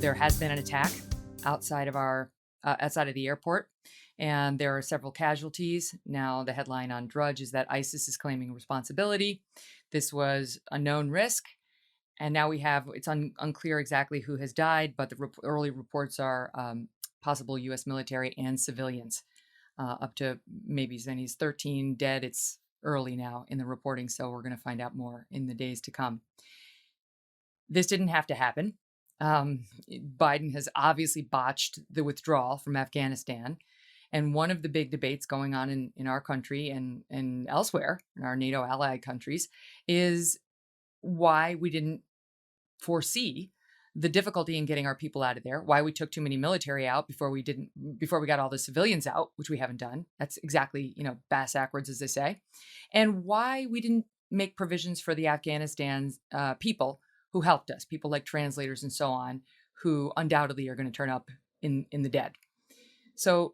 there has been an attack outside of the airport, and there are several casualties. Now, the headline on Drudge is that ISIS is claiming responsibility. This was a known risk, and now it's unclear exactly who has died, but the early reports are possible U.S. military and civilians, up to maybe as many as 13 dead. It's early now in the reporting, so we're going to find out more in the days to come. This didn't have to happen. Biden has obviously botched the withdrawal from Afghanistan. And one of the big debates going on in our country and elsewhere in our NATO allied countries is why we didn't foresee the difficulty in getting our people out of there, why we took too many military out before we got all the civilians out, which we haven't done. That's exactly, bass backwards, as they say. And why we didn't make provisions for the Afghanistan people who helped us, people like translators and so on, who undoubtedly are going to turn up in the dead. So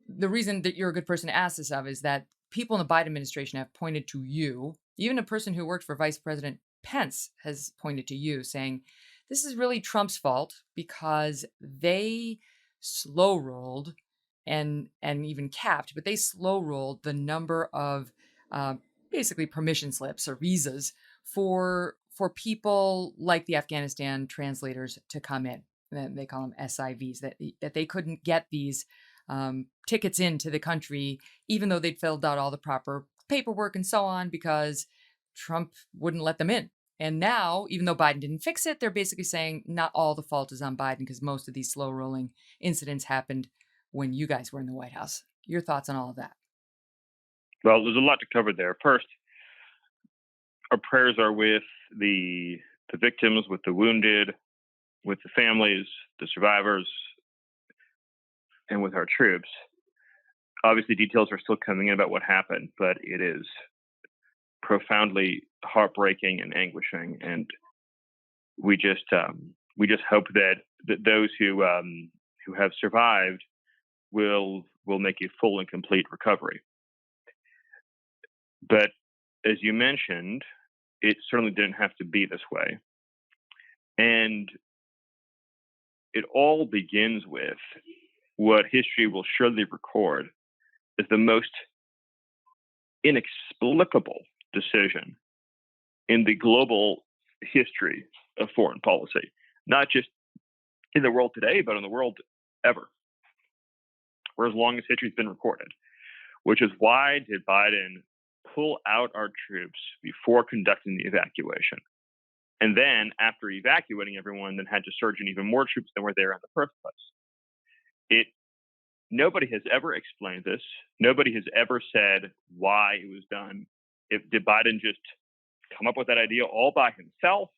the reason that you're a good person to ask this of is that people in the Biden administration have pointed to you. Even a person who worked for Vice President Pence has pointed to you, saying this is really Trump's fault because they slow rolled and even capped, but they slow rolled the number of basically permission slips or visas for people like the Afghanistan translators to come in. And they call them SIVs, that they couldn't get these tickets into the country, even though they'd filled out all the proper paperwork and so on, because Trump wouldn't let them in. And now, even though Biden didn't fix it, they're basically saying not all the fault is on Biden because most of these slow rolling incidents happened when you guys were in the White House. Your thoughts on all of that? Well, there's a lot to cover there. First, our prayers are with the victims, with the wounded, with the families, the survivors, and with our troops. Obviously, details are still coming in about what happened, but it is profoundly heartbreaking and anguishing. And we just hope that those who have survived will make a full and complete recovery. But as you mentioned, it certainly didn't have to be this way. And it all begins with what history will surely record as the most inexplicable decision in the global history of foreign policy, not just in the world today, but in the world ever, for as long as history's been recorded, which is why did Biden pull out our troops before conducting the evacuation? And then after evacuating everyone, then had to surge in even more troops than were there in the first place. Nobody has ever explained this. Nobody has ever said why it was done. Did Biden just come up with that idea all by himself?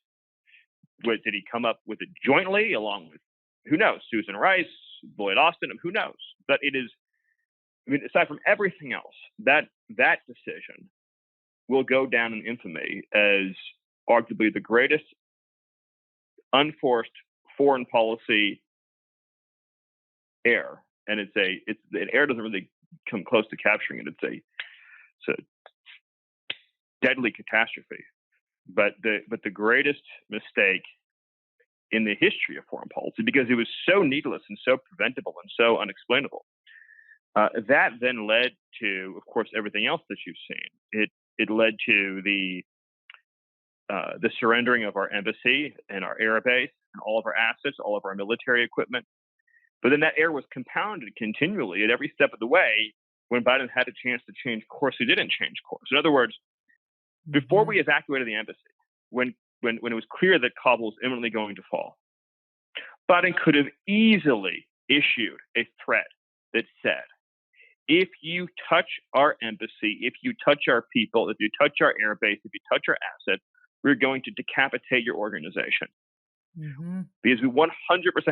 Did he come up with it jointly along with, who knows, Susan Rice, Lloyd Austin, who knows? But it is, aside from everything else, that decision will go down in infamy as arguably the greatest unforced foreign policy error. And an error doesn't really come close to capturing it. It's a deadly catastrophe. But the greatest mistake in the history of foreign policy, because it was so needless and so preventable and so unexplainable. That then led to, of course, everything else that you've seen. It led to the surrendering of our embassy and our air base and all of our assets, all of our military equipment. But then that error was compounded continually at every step of the way when Biden had a chance to change course. He didn't change course. In other words, before we evacuated the embassy, when it was clear that Kabul was imminently going to fall, Biden could have easily issued a threat that said, if you touch our embassy, if you touch our people, if you touch our airbase, if you touch our assets, we're going to decapitate your organization. Mm-hmm. Because we 100%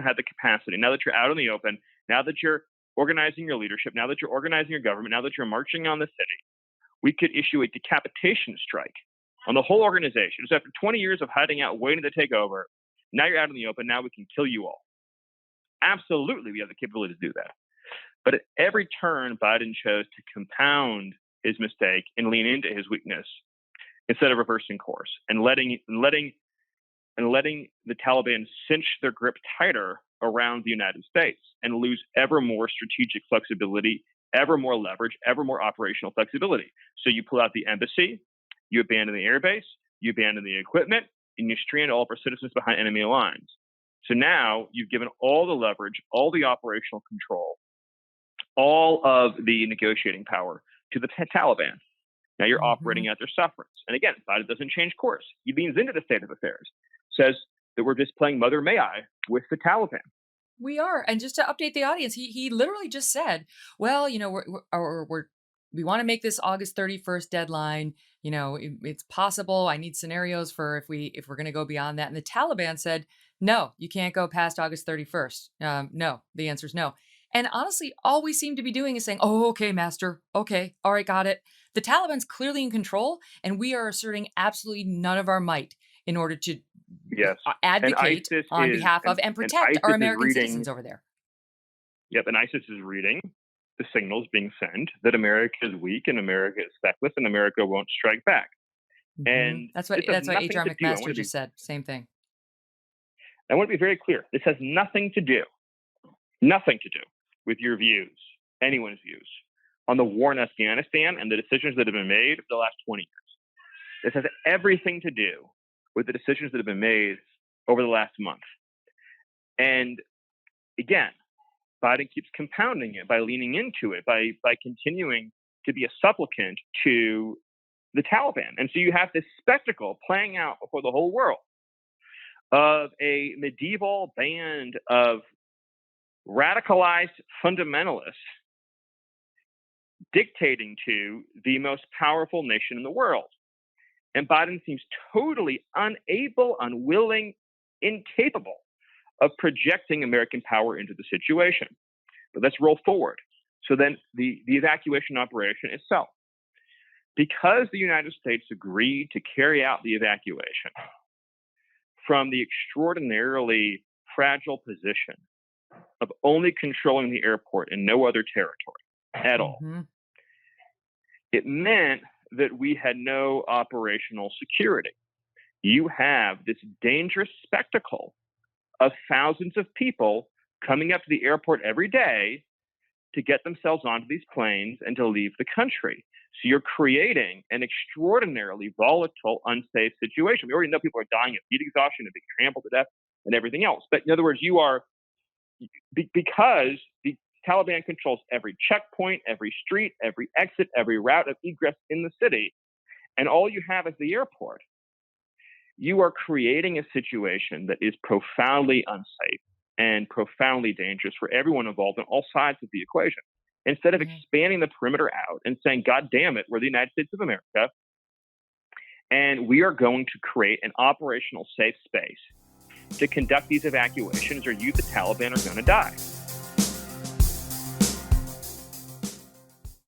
had the capacity. Now that you're out in the open, now that you're organizing your leadership, now that you're organizing your government, now that you're marching on the city, we could issue a decapitation strike on the whole organization. So after 20 years of hiding out, waiting to take over, now you're out in the open, now we can kill you all. Absolutely, we have the capability to do that. But at every turn, Biden chose to compound his mistake and lean into his weakness instead of reversing course and letting and letting the Taliban cinch their grip tighter around the United States and lose ever more strategic flexibility, ever more leverage, ever more operational flexibility. So you pull out the embassy, you abandon the airbase, you abandon the equipment, and you strand all of our citizens behind enemy lines. So now you've given all the leverage, all the operational control, all of the negotiating power to the Taliban. Now you're operating at their sufferance. And again, Biden doesn't change course. He leans into the state of affairs, says that we're just playing Mother May I with the Taliban. We are. And just to update the audience, he literally just said, well, we want to make this August 31st deadline. It's possible. I need scenarios for if we're going to go beyond that. And the Taliban said, no, you can't go past August 31st. No, the answer is no. And honestly, all we seem to be doing is saying, oh, okay, master. Okay. All right. Got it. The Taliban's clearly in control, and we are asserting absolutely none of our might in order to advocate on behalf of and protect our American citizens over there. Yep. And ISIS is reading the signals being sent that America is weak and America is feckless and America won't strike back. And that's what H.R. McMaster just said. Same thing. I want to be very clear. This has nothing to do with your views, anyone's views, on the war in Afghanistan and the decisions that have been made for the last 20 years. This has everything to do with the decisions that have been made over the last month. And again, Biden keeps compounding it by leaning into it, by continuing to be a supplicant to the Taliban. And so you have this spectacle playing out before the whole world of a medieval band of radicalized fundamentalists dictating to the most powerful nation in the world. And Biden seems totally unable, unwilling, incapable of projecting American power into the situation. But let's roll forward. So then the evacuation operation itself. Because the United States agreed to carry out the evacuation from the extraordinarily fragile position of only controlling the airport and no other territory at all, it meant that we had no operational security. You have this dangerous spectacle of thousands of people coming up to the airport every day to get themselves onto these planes and to leave the country. So you're creating an extraordinarily volatile, unsafe situation. We already know people are dying of heat exhaustion and being trampled to death and everything else. But in other words, because the Taliban controls every checkpoint, every street, every exit, every route of egress in the city, and all you have is the airport, you are creating a situation that is profoundly unsafe and profoundly dangerous for everyone involved on all sides of the equation. Instead of expanding the perimeter out and saying, God damn it, we're the United States of America, and we are going to create an operational safe space to conduct these evacuations, or you, the Taliban, are going to die.